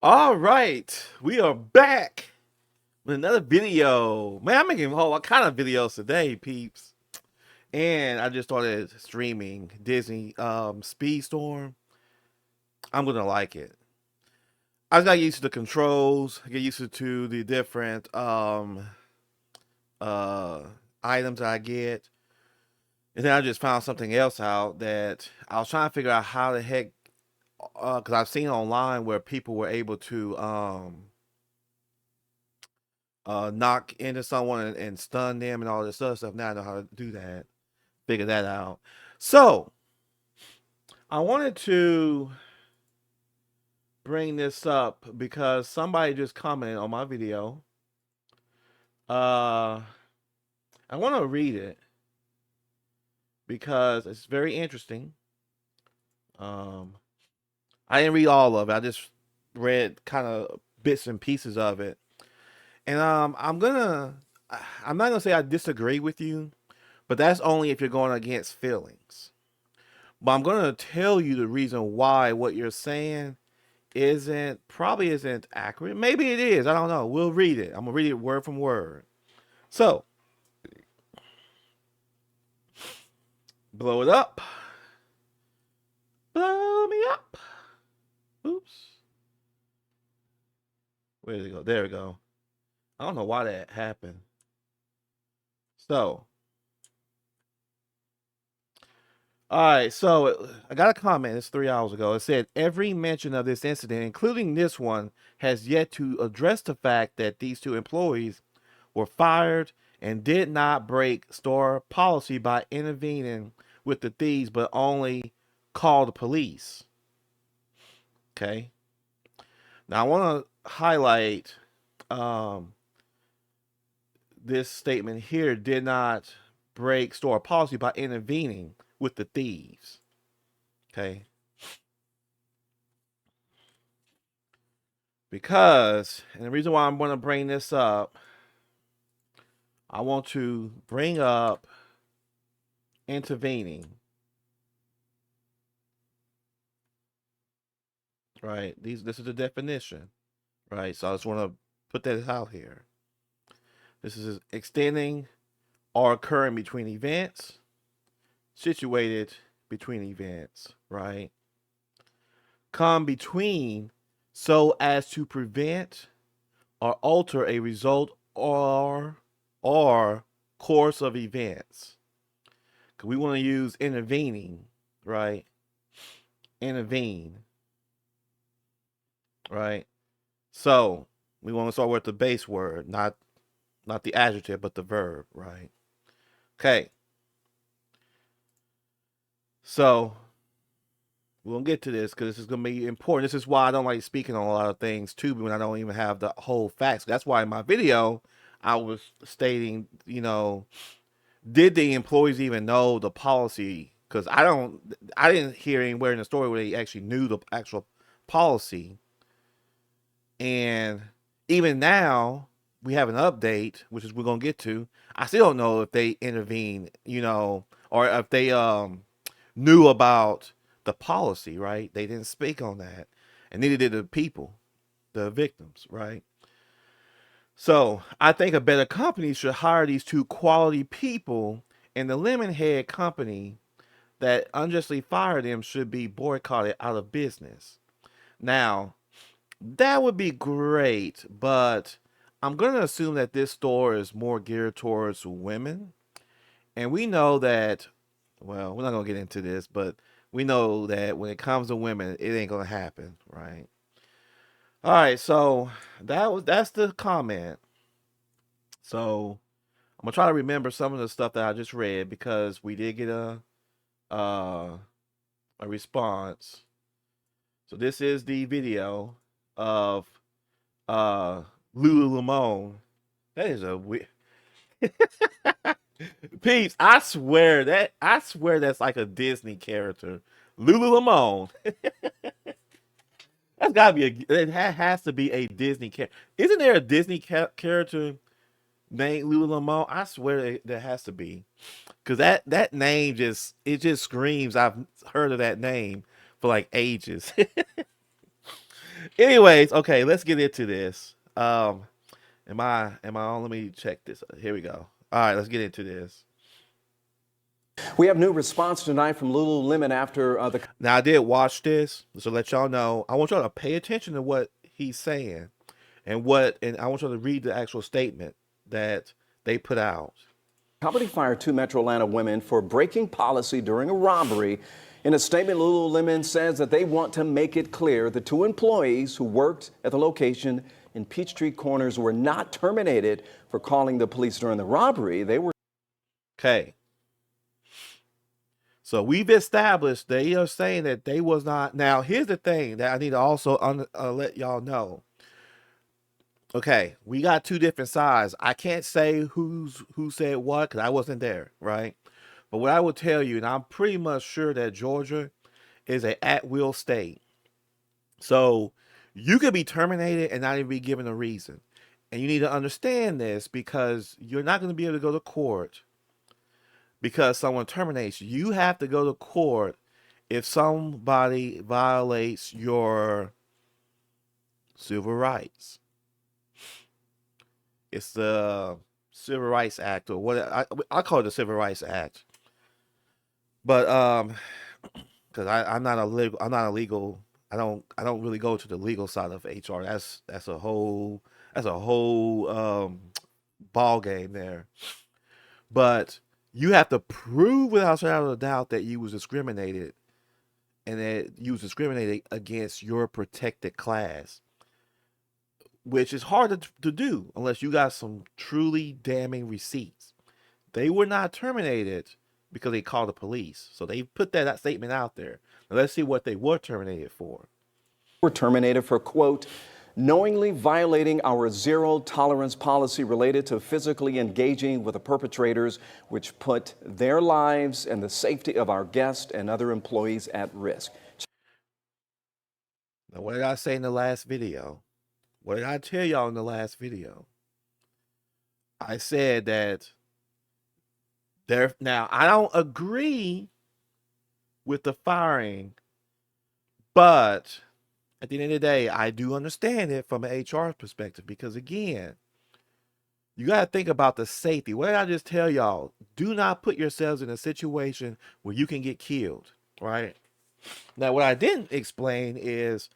All right, we are back with another video. Man, I'm making a whole kind of videos today, peeps. And I just started streaming Disney Speedstorm. I'm gonna like it. I just got used to the controls, get used to the different uh items that I get. And then I just found something else out that I was trying to figure out how the heck because I've seen online where people were able to knock into someone and stun them and all this other stuff. Now I know how to do that, figure that out. So I wanted to bring this up because somebody just commented on my video. I want to read it because it's very interesting. Um, I didn't read all of it. I just read kind of bits and pieces of it, and I'm not gonna say I disagree with you, but that's only if you're going against feelings. But I'm gonna tell you the reason why what you're saying probably isn't accurate. Maybe it is. I don't know. We'll read it. I'm gonna read it word from word. So blow it up. Blow me up. Oops. Where did it go? There we go. I don't know why that happened. So, all right. So I got a comment. It's 3 hours ago. It said every mention of this incident, including this one, has yet to address the fact that these two employees were fired and did not break store policy by intervening with the thieves, but only called the police. Okay. Now I want to highlight um, this statement here did not break store policy by intervening with the thieves. Okay. Because, and the reason why I'm going to bring this up, I want to bring up intervening. Right. This is the definition. Right. So I just want to put that out here. This is extending or occurring between events, situated between events, right? Come between so as to prevent or alter a result or course of events. We want to use intervening, right? Intervene, right? So we want to start with the base word, not the adjective, but the verb, right? Okay. So we're gonna get to this because this is gonna be important. This is why I don't like speaking on a lot of things too, when I don't even have the whole facts. That's why in my video I was stating, did the employees even know the policy? Because I didn't hear anywhere in the story where they actually knew the actual policy. And even now, we have an update, which is we're gonna get to. I still don't know if they intervened, or if they knew about the policy, right? They didn't speak on that, and neither did the people, the victims, right? So I think a better company should hire these two quality people, and the lemon head company that unjustly fired them should be boycotted out of business. Now, that would be great, but I'm going to assume that this store is more geared towards women. And we know that, well, we're not going to get into this, but we know that when it comes to women, it ain't going to happen, right? All right, so that's the comment. So I'm gonna try to remember some of the stuff that I just read because we did get uh, a response. So this is the video of uh, Lululemon. That is a weird. Peeps, I swear that's like a Disney character. Lululemon. That's gotta be has to be a Disney character. Isn't there a Disney character named Lululemon? I swear there has to be. Cause that name just screams. I've heard of that name for like ages. Anyways, okay, let's get into this. Am I on? Let me check this. Here we go. All right, let's get into this. We have new response tonight from Lululemon after the Now I did watch this, so let y'all know. I want y'all to pay attention to what he's saying and I want y'all to read the actual statement that they put out. company fired two Metro Atlanta women for breaking policy during a robbery. In a statement, Lululemon says that they want to make it clear the two employees who worked at the location in Peachtree Corners were not terminated for calling the police during the robbery. They were Okay. So we've established they are saying that they was not. Now here's the thing that I need to also let y'all know. Okay, we got two different sides. I can't say who said what because I wasn't there, right? But what I will tell you, and I'm pretty much sure that Georgia is a at-will state. So you could be terminated and not even be given a reason. And you need to understand this because you're not going to be able to go to court because someone terminates you. You have to go to court if somebody violates your civil rights. It's the Civil Rights Act or what I call it the Civil Rights Act. But because I'm not a legal. I don't really go to the legal side of HR. That's a whole ball game there. But you have to prove without a shadow of a doubt that you was discriminated and that you was discriminated against your protected class, which is hard to do unless you got some truly damning receipts. They were not terminated because they called the police. So they put that statement out there. Now let's see what they were terminated for. terminated for, quote, knowingly violating our zero tolerance policy related to physically engaging with the perpetrators, which put their lives and the safety of our guests and other employees at risk. Now, what did I say in the last video? What did I tell y'all in the last video? I said that there. Now, I don't agree with the firing, but at the end of the day, I do understand it from an HR perspective because, again, you got to think about the safety. What did I just tell y'all? Do not put yourselves in a situation where you can get killed, right? Now, what I didn't explain is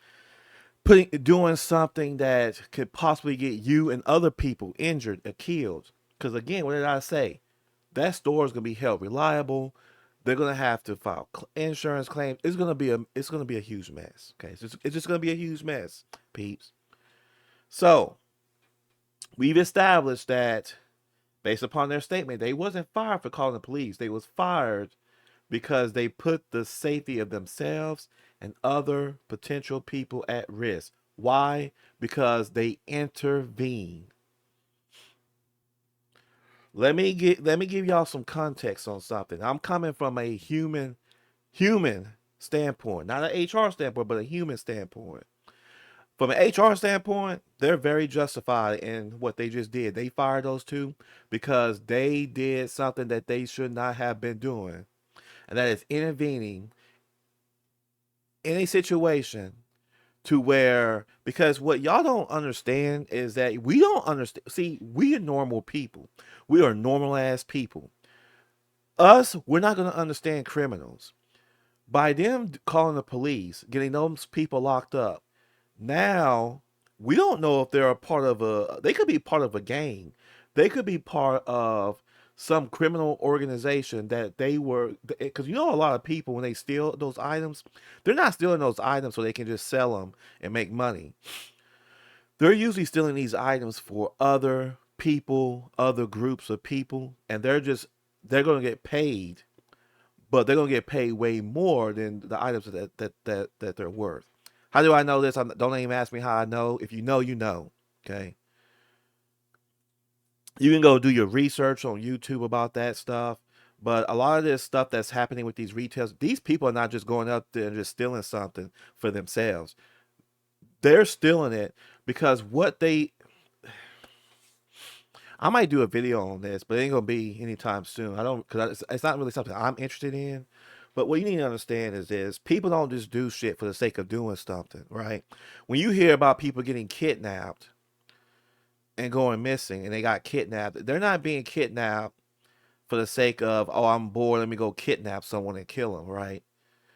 doing something that could possibly get you and other people injured or killed. Because again, what did I say? That store is gonna be held reliable. They're gonna have to file insurance claims. It's gonna be a huge mess. Okay, it's just gonna be a huge mess, peeps. So we've established that based upon their statement, they wasn't fired for calling the police. They was fired because they put the safety of themselves and other potential people at risk. Why? Because they intervened. Let me give y'all some context on something. I'm coming from a human standpoint, not an HR standpoint, but a human standpoint. From an HR standpoint, they're very justified in what they just did. They fired those two because they did something that they should not have been doing, and that is intervening in a situation to where, because what y'all don't understand is that we don't understand. See, we are normal people. We are normal ass people. Us, we're not going to understand criminals. By them calling the police, getting those people locked up, now we don't know if they're a part of they could be part of a gang. They could be part of some criminal organization that they were, because you know a lot of people when they steal those items, they're not stealing those items so they can just sell them and make money. They're usually stealing these items for other people, other groups of people, and they're going to get paid, but they're going to get paid way more than the items that they're worth. How do I know this? Don't even ask me how I know. If you know, you know. Okay. You can go do your research on YouTube about that stuff. But a lot of this stuff that's happening with these retailers, these people are not just going up there and just stealing something for themselves. They're stealing it because I might do a video on this, but it ain't gonna be anytime soon. I don't, because it's not really something I'm interested in. But what you need to understand is this: people don't just do shit for the sake of doing something, right? When you hear about people getting kidnapped and going missing, and they got kidnapped, they're not being kidnapped for the sake of, oh, I'm bored, let me go kidnap someone and kill them, right?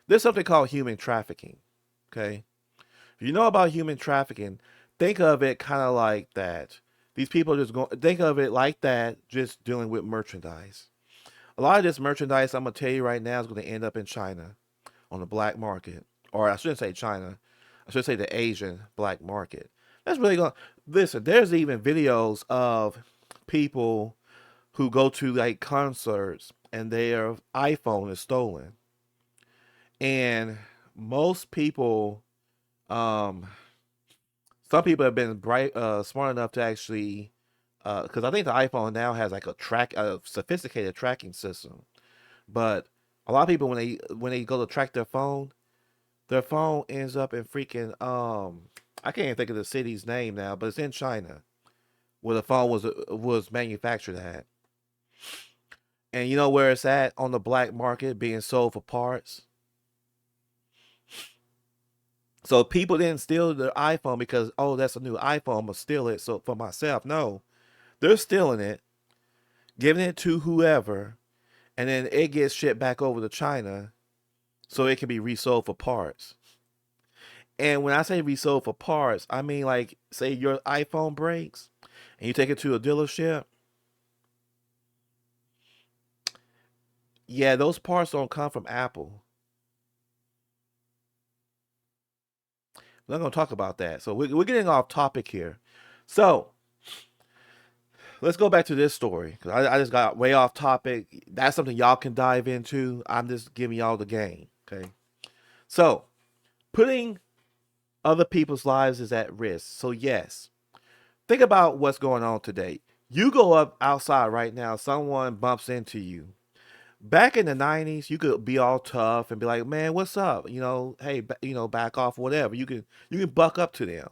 There's something called human trafficking. Okay, if you know about human trafficking, think of it kind of like that. These people just go. Think of it like that, just dealing with merchandise. A lot of this merchandise, I'm gonna tell you right now, is going to end up in China on the black market, or I shouldn't say China, I should say the Asian black market. That's really going. Listen, there's even videos of people who go to like concerts and their iPhone is stolen, and most people, um, some people have been smart enough to actually, because I think the iPhone now has like a sophisticated tracking system. But a lot of people when they go to track their phone ends up in freaking I can't even think of the city's name now, but it's in China where the phone was manufactured at. And you know where it's at on the black market being sold for parts. So people didn't steal their iPhone because, oh, that's a new iPhone, I'm gonna steal it so for myself. No, they're stealing it, giving it to whoever, and then it gets shipped back over to China so it can be resold for parts. And when I say resold for parts, I mean like say your iPhone breaks and you take it to a dealership. Yeah, those parts don't come from Apple. We're not gonna talk about that. So we're getting off topic here. So let's go back to this story because I just got way off topic. That's something y'all can dive into. I'm just giving y'all the game. Okay. So putting other people's lives is at risk. So yes, think about what's going on today. You go up outside right now, someone bumps into you. Back in the 90s, you could be all tough and be like, "Man, what's up?" You know, "Hey, back off, whatever." You can buck up to them.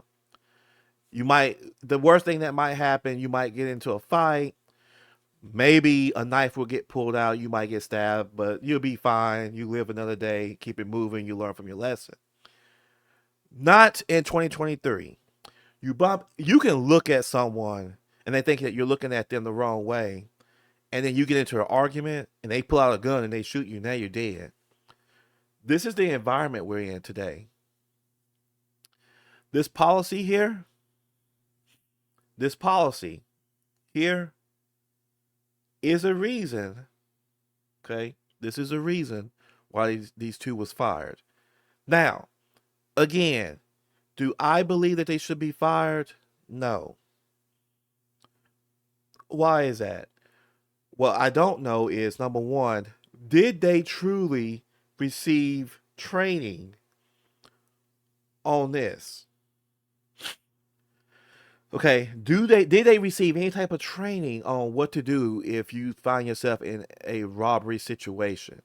You might the worst thing that might happen, you might get into a fight. Maybe a knife will get pulled out, you might get stabbed, but you'll be fine. You live another day, keep it moving, you learn from your lesson. Not in 2023. You can look at someone and they think that you're looking at them the wrong way, and then you get into an argument and they pull out a gun and they shoot you, now you're dead. This is the environment we're in today. This policy here, this policy here is a reason, okay? This is a reason why these two was fired. Now, again, do I believe that they should be fired? No. Why is that? What I don't know is number one, did they truly receive training on this? Okay, did they receive any type of training on what to do if you find yourself in a robbery situation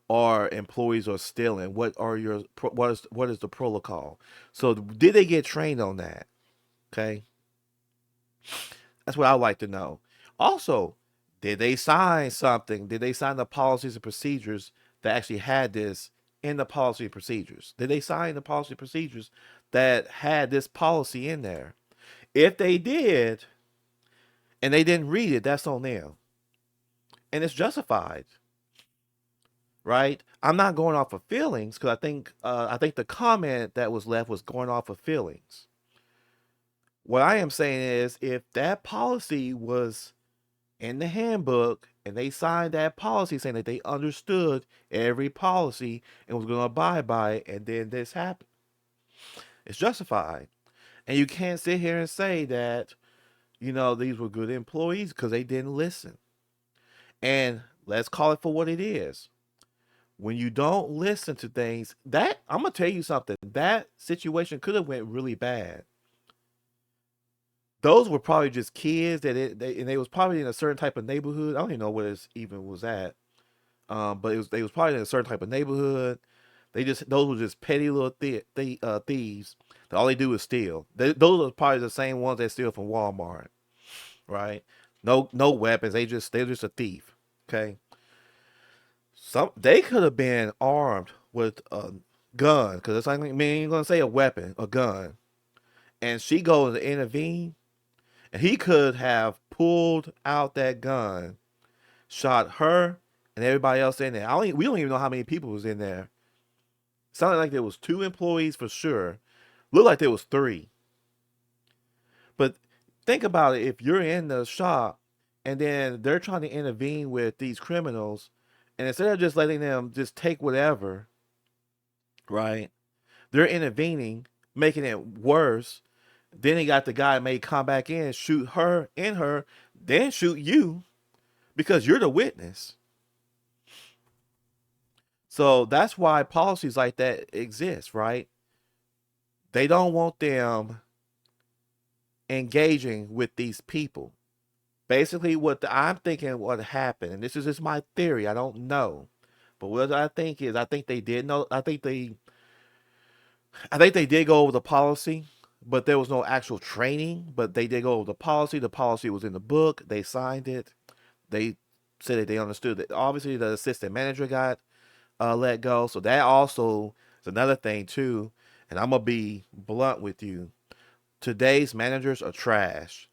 or employees are stealing? What is the protocol? So did they get trained on that? Okay, that's what I'd like to know. Also, did they sign something? Did they sign the policies and procedures that actually had this in the policy and procedures? Did they sign the policy and procedures that had this policy in there? If they did and they didn't read it, that's on them. And it's justified, right? I'm not going off of feelings because I think the comment that was left was going off of feelings. What I am saying is if that policy was in the handbook and they signed that policy saying that they understood every policy and was going to abide by it, and then this happened, it's justified. And you can't sit here and say that, these were good employees because they didn't listen. And let's call it for what it is. When you don't listen to things, that I'm gonna tell you something. That situation could have went really bad. Those were probably just kids and they was probably in a certain type of neighborhood. I don't even know where this even was at. But they was probably in a certain type of neighborhood. Those were just petty little thieves. That all they do is steal. Those are probably the same ones that steal from Walmart, right? No weapons. They're just a thief. Okay. Some they could have been armed with a gun because it's like I mean you're gonna say a weapon, a gun, and she goes to intervene, and he could have pulled out that gun, shot her and everybody else in there. We don't even know how many people was in there. Sounded like there was two employees for sure. Looked like there was three. But think about it: if you're in the shop and then they're trying to intervene with these criminals, and instead of just letting them just take whatever, right? They're intervening, making it worse. Then they got the guy may come back in, shoot her in her, then shoot you because you're the witness. So that's why policies like that exist, right? They don't want them engaging with these people. Basically, I'm thinking what happened, and this is just my theory. I don't know, but what I think is, I think they did know. I think they did go over the policy, but there was no actual training. But they did go over the policy. The policy was in the book. They signed it. They said that they understood that. Obviously, the assistant manager got let go, so that also is another thing too. And I'm gonna be blunt with you. Today's managers are trash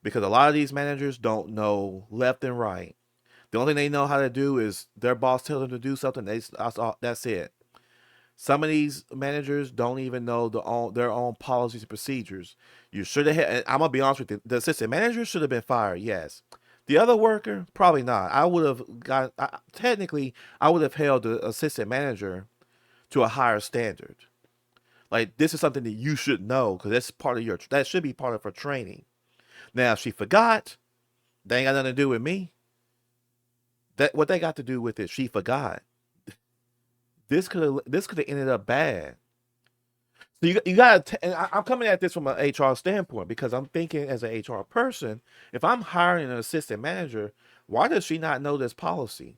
because a lot of these managers don't know left and right. The only thing they know how to do is their boss tells them to do something. That's it. Some of these managers don't even know their own policies and procedures. You should have. I'm gonna be honest with you. The assistant manager should have been fired. Yes. The other worker, probably not. I would have got. Technically, I would have held the assistant manager to a higher standard. Like this is something that you should know because that's part of your. That should be part of her training. Now, if she forgot, they ain't got nothing to do with me. That what they got to do with it? She forgot. This could have ended up bad. So you got to, and I'm coming at this from an HR standpoint because I'm thinking as an HR person, if I'm hiring an assistant manager, why does she not know this policy?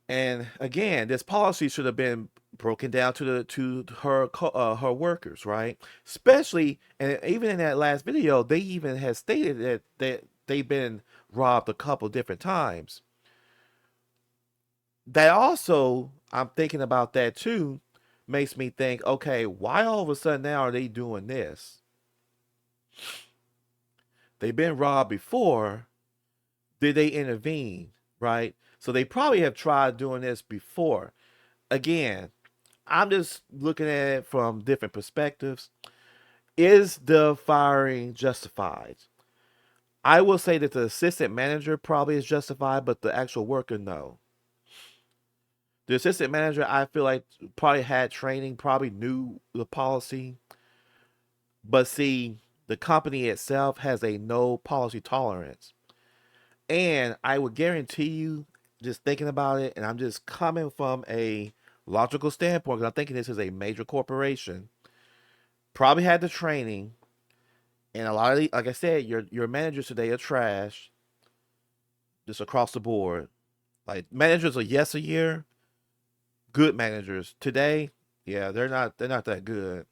And again, this policy should have been broken down to her workers, right? Especially, and even in that last video, they even had stated that they've been robbed a couple different times. That also, I'm thinking about that too, makes me think, okay, why all of a sudden now are they doing this? They've been robbed before. Did they intervene? Right? So they probably have tried doing this before. Again, I'm just looking at it from different perspectives. Is the firing justified? I will say that the assistant manager probably is justified, but the actual worker, no. The assistant manager, I feel like probably had training, probably knew the policy, but see, the company itself has a no policy tolerance. And I would guarantee you, just thinking about it, and I'm just coming from a logical standpoint, because I'm thinking this is a major corporation, probably had the training, and a lot of like I said, your managers today are trash, just across the board. Like managers are yes a year, good managers today, yeah, they're not that good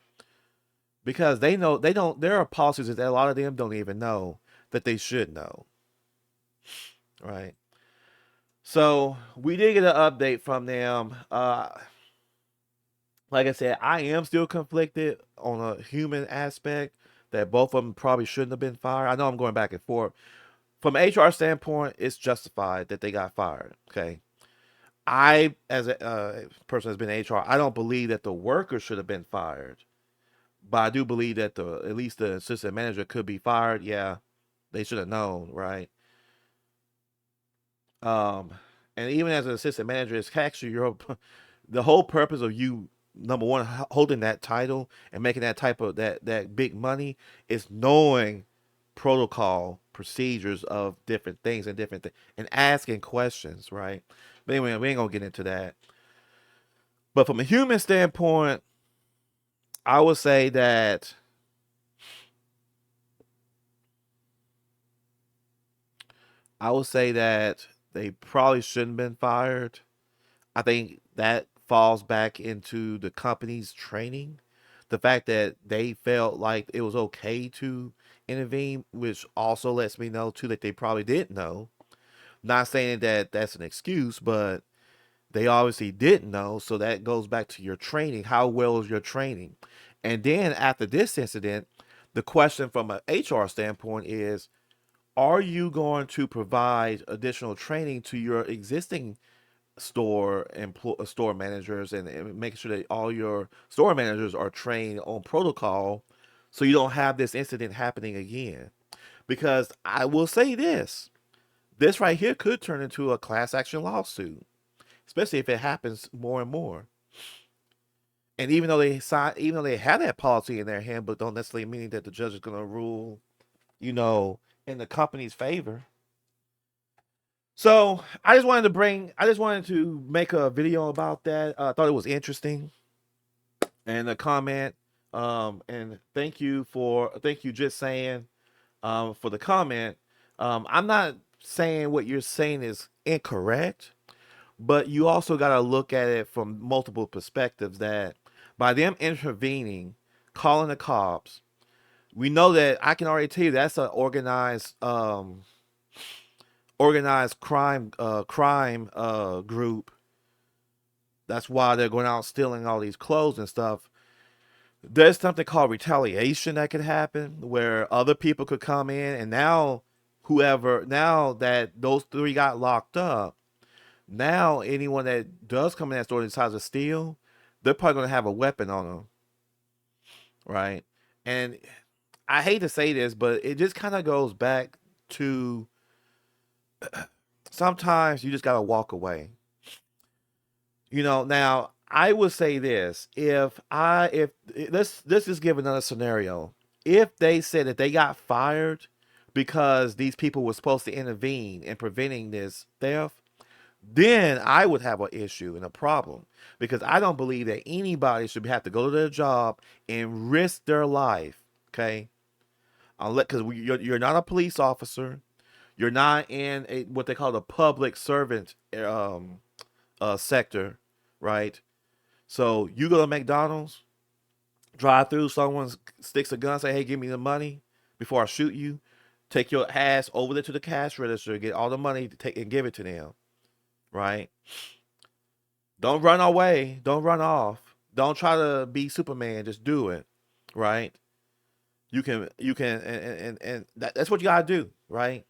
because they know they don't. There are policies that a lot of them don't even know that they should know, right? So we did get an update from them. Like I said, I am still conflicted on a human aspect that both of them probably shouldn't have been fired. I know I'm going back and forth. From an HR standpoint, it's justified that they got fired. Okay. I, as a person that's been in HR, I don't believe that the worker should have been fired, but I do believe that the at least the assistant manager could be fired. Yeah, they should have known, right? Um, and even as an assistant manager, it's actually your the whole purpose of you number one holding that title and making that type of that big money is knowing protocol procedures of different things and different things and asking questions, right? But anyway, we ain't gonna get into that. But from a human standpoint, I would say that I would say that they probably shouldn't have been fired. I think that falls back into the company's training. The fact that they felt like it was okay to intervene, which also lets me know too that they probably didn't know. Not saying that that's an excuse, but they obviously didn't know. So that goes back to your training. How well is your training? And then after this incident, the question from an HR standpoint is, are you going to provide additional training to your existing store managers, and making sure that all your store managers are trained on protocol so you don't have this incident happening again? Because I will say this right here could turn into a class action lawsuit, especially if it happens more and more. And even though they have that policy in their handbook, don't necessarily mean that the judge is going to rule, you know, in the company's favor. So I just wanted to make a video about that. I thought it was interesting, and a comment. And thank you, just saying, for the comment. I'm not saying what you're saying is incorrect, but you also got to look at it from multiple perspectives. That by them intervening, calling the cops, we know that I can already tell you that's an organized crime group. That's why they're going out stealing all these clothes and stuff. There's something called retaliation that could happen where other people could come in, and now that those three got locked up, now anyone that does come in that store and decides to steal, they're probably going to have a weapon on them, right? And I hate to say this, but it just kind of goes back to, sometimes you just got to walk away. Now I would say this: if let's just give another scenario. If they said that they got fired because these people were supposed to intervene in preventing this theft, then I would have an issue and a problem, because I don't believe that anybody should have to go to their job and risk their life. Okay, unless, because you're not a police officer, you're not in what they call the public servant sector, right? So you go to McDonald's, drive through, someone sticks a gun, say, "Hey, give me the money before I shoot you." Take your ass over there to the cash register, get all the money to take and give it to them, right? Don't run away. Don't run off. Don't try to be Superman. Just do it, right? You can, and that's what you gotta do, right?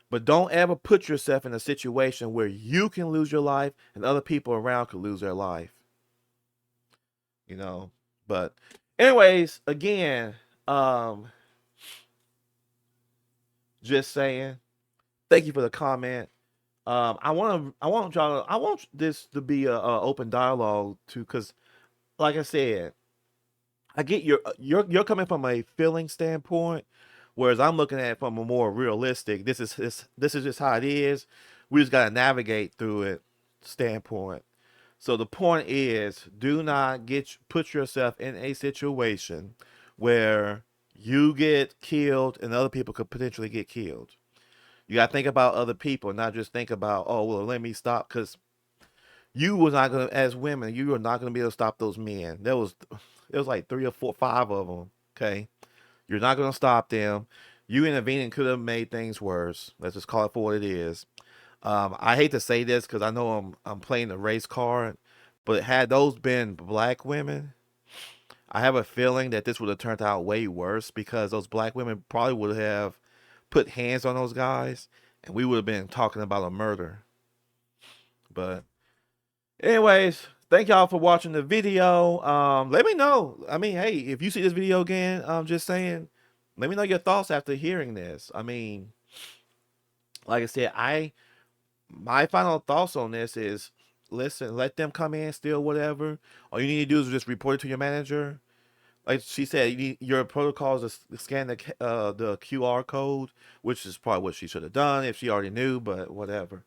But don't ever put yourself in a situation where you can lose your life and other people around could lose their life, you know. But anyways, again, um, just saying, thank you for the comment. I want this to be a open dialogue too, because like I said, I get you're coming from a feeling standpoint, whereas I'm looking at it from a more realistic. This is just how it is. We just gotta navigate through it standpoint. So the point is, do not put yourself in a situation where you get killed and other people could potentially get killed. You gotta think about other people, not just think about, oh well, let me stop, because you was not gonna, as women, you were not gonna be able to stop those men. There was like three or four, five of them. Okay, you're not gonna stop them. You intervening could have made things worse. Let's just call it for what it is. I hate to say this because I know I'm playing the race card, but had those been black women, I have a feeling that this would have turned out way worse, because those black women probably would have put hands on those guys, and we would have been talking about a murder. But anyways, thank y'all for watching the video. Let me know. I mean, hey, if you see this video again, just saying, let me know your thoughts after hearing this. I mean, like I said, I my final thoughts on this is, listen, let them come in, steal whatever. All you need to do is just report it to your manager. Like she said, your protocol is to scan the QR code, which is probably what she should have done if she already knew, but whatever.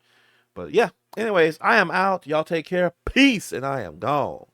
But yeah, anyways, I am out. Y'all take care. Peace, and I am gone.